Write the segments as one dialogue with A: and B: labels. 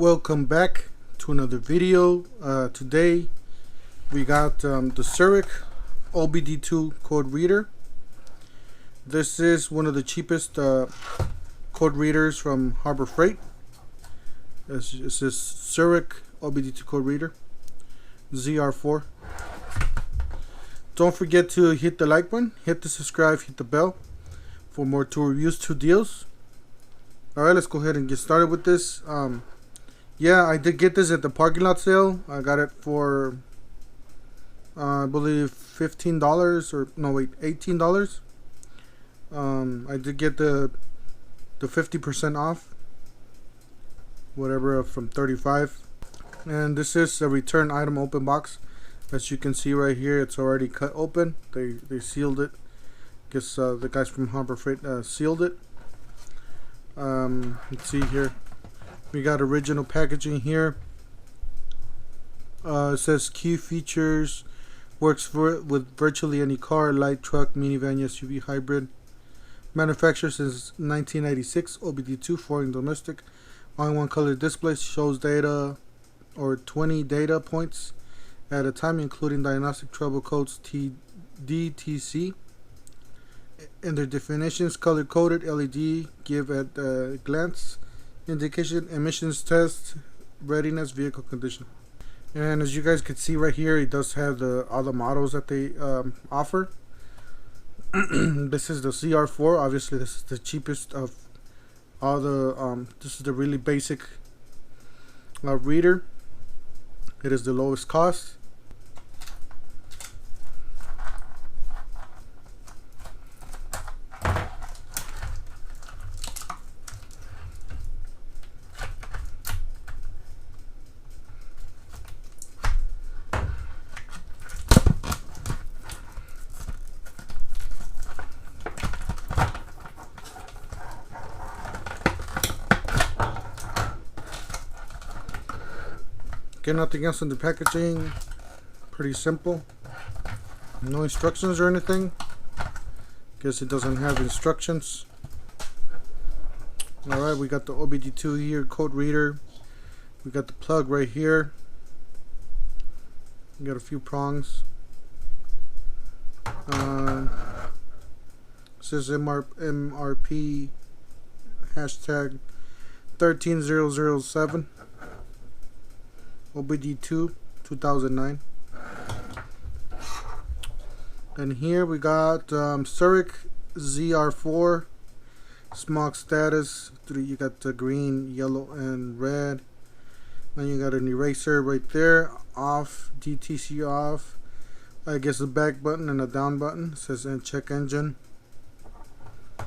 A: Welcome back to another video. Today we got the Zurich OBD2 code reader. This is one of the cheapest code readers from Harbor Freight. This is Zurich OBD2 code reader ZR4. Don't forget to hit the like button, hit the subscribe, hit the bell for more tool reviews, 2 deals. Alright, let's go ahead and get started with this. Yeah, I did get this at the parking lot sale. I got it for I believe $15 or no wait, $18. I did get the 50% off, whatever, from 35. And this is a return item open box. As you can see right here, it's already cut open. They sealed it. Guess the guys from Harbor Freight sealed it. Let's see here. We got original packaging here. It says key features, works with virtually any car, light truck, minivan, SUV, hybrid. Manufactured since 1996. OBD2, foreign domestic. All-in-one color display, shows data or 20 data points at a time, including diagnostic trouble codes DTC. And their definitions: color coded LED, give at a glance indication, emissions test, readiness, vehicle condition. And as you guys can see right here, it does have all the models that they offer. This is the ZR4. Obviously this is the cheapest of all the this is the really basic reader. It is the lowest cost. Okay, nothing else in the packaging. Pretty simple. No instructions or anything. Guess it doesn't have instructions. Alright, we got the OBD2 here, code reader. We got the plug right here. We got a few prongs. It says MRP hashtag 13007. OBD2 2009. And here we got Zurich ZR4 smog status. You got the green, yellow, and red. Then you got an eraser right there, off, DTC off. I guess a back button and a down button. It says check engine. It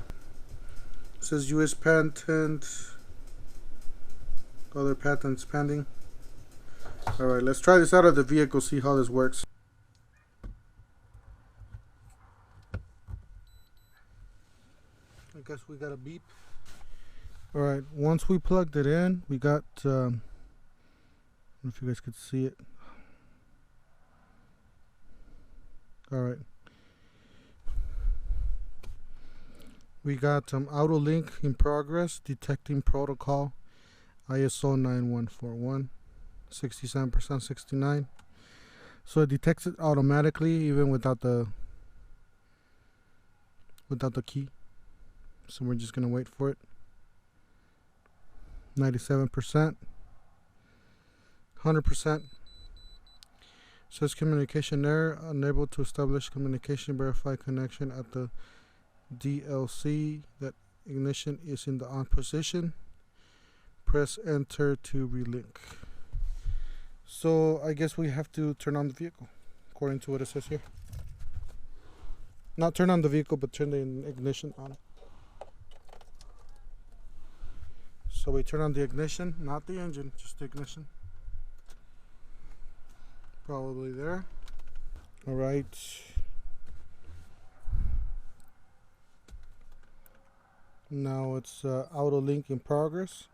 A: says US patent, other patents pending. Alright, let's try this out of the vehicle, see how this works. I guess we got a beep. Alright, once we plugged it in, we got, I don't know if you guys could see it. Alright. We got auto link in progress, detecting protocol, ISO 9141. 67%, 69. So it detects it automatically even without the key. So we're just gonna wait for it. 97%, 100%. Says communication error, unable to establish communication, verify connection at the DLC. That ignition is in the on position. Press enter to relink. So I guess we have to turn on the vehicle, according to what it says here. Not turn on the vehicle, but turn the ignition on. So we turn on the ignition, not the engine, just the ignition. Probably there. Alright. Now it's auto link in progress.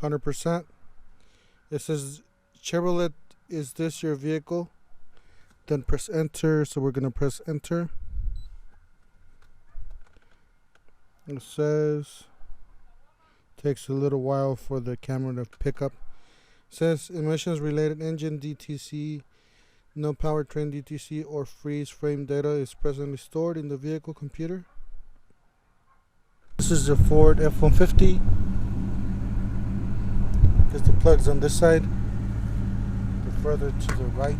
A: 100%. It says, Chevrolet, is this your vehicle? Then press enter. So we're going to press enter. It says, takes a little while for the camera to pick up. It says emissions related engine DTC, no powertrain DTC or freeze frame data is presently stored in the vehicle computer. This is the Ford F-150. Because the plug's on this side. The further to the right.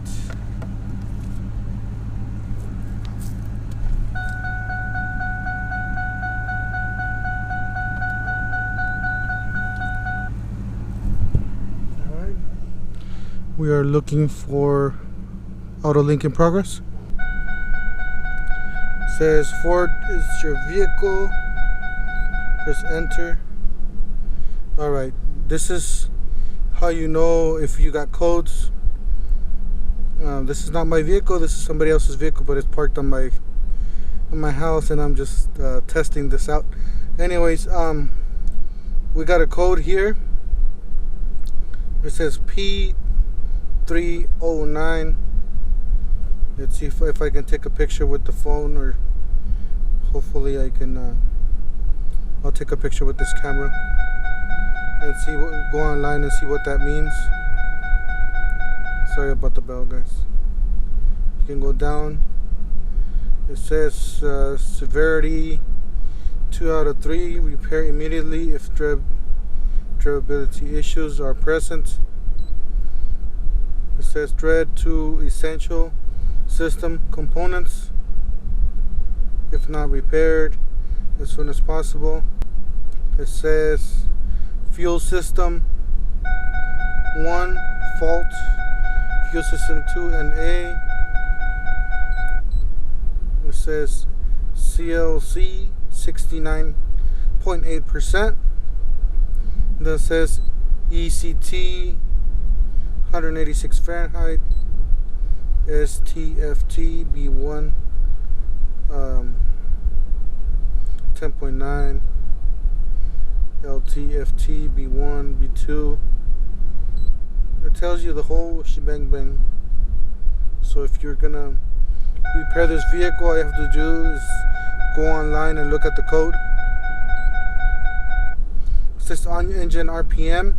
A: Alright. We are looking for auto link in progress. It says Ford is your vehicle. Press enter. Alright, this is how you know if you got codes. This is not my vehicle, this is somebody else's vehicle, but it's parked on my house, and I'm just testing this out. Anyways, we got a code here. It says P309. Let's see if I can take a picture with the phone, or hopefully I can I'll take a picture with this camera and see what, go online and see what that means. Sorry about the bell, guys. You can go down. It says severity 2 out of 3. Repair immediately if durability issues are present. It says dread to essential system components if not repaired as soon as possible. It says fuel system 1 fault, fuel system 2 and A. It says CLC 69.8%. Then it says ECT 186 Fahrenheit, STFT B1 10.9, LTFT B1 B2. It tells you the whole shebang bang. So if you're gonna repair this vehicle, all you have to do is go online and look at the code. It says on engine RPM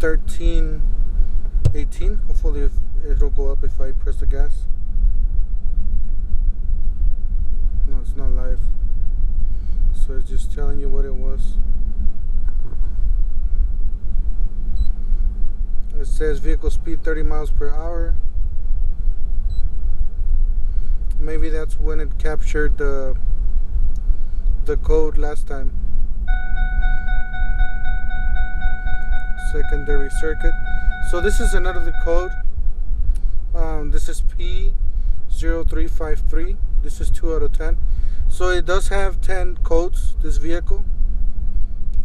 A: 1318. Hopefully it'll go up if I press the gas. No, it's not live. So it's just telling you what it was. It says vehicle speed 30 miles per hour. Maybe that's when it captured the code last time. Secondary circuit. So this is another code. This is P0353. This is 2 out of 10. So it does have 10 codes, this vehicle.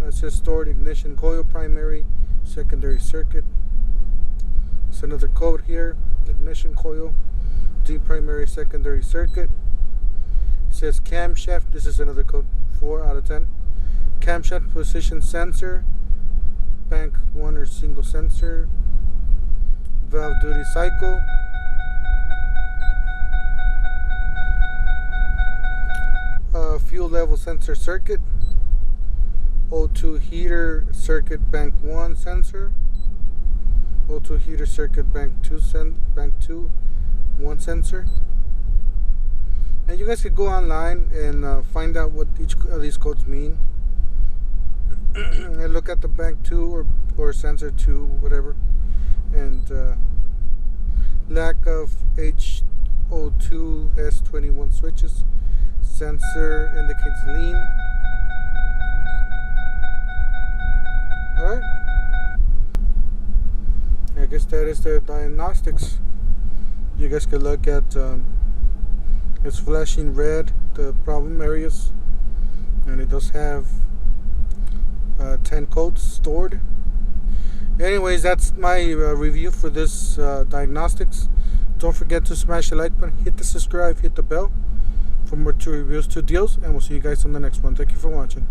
A: It says stored ignition coil, primary, secondary circuit. It's another code here, ignition coil, D primary, secondary circuit. It says camshaft. This is another code, 4 out of 10. Camshaft position sensor, bank 1 or single sensor, valve duty cycle. Fuel level sensor circuit, O2 heater circuit bank 1 sensor, O2 heater circuit bank 2 1 sensor. And you guys could go online and find out what each of these codes mean and look at the bank 2 or sensor 2, whatever. And lack of HO2 S21 switches. Sensor indicates lean. Alright. I guess that is the diagnostics. You guys can look at it's flashing red, the problem areas, and it does have 10 codes stored. Anyways, that's my review for this diagnostics. Don't forget to smash the like button, hit the subscribe, hit the bell for more 2 reviews, 2 deals, and we'll see you guys on the next one. Thank you for watching.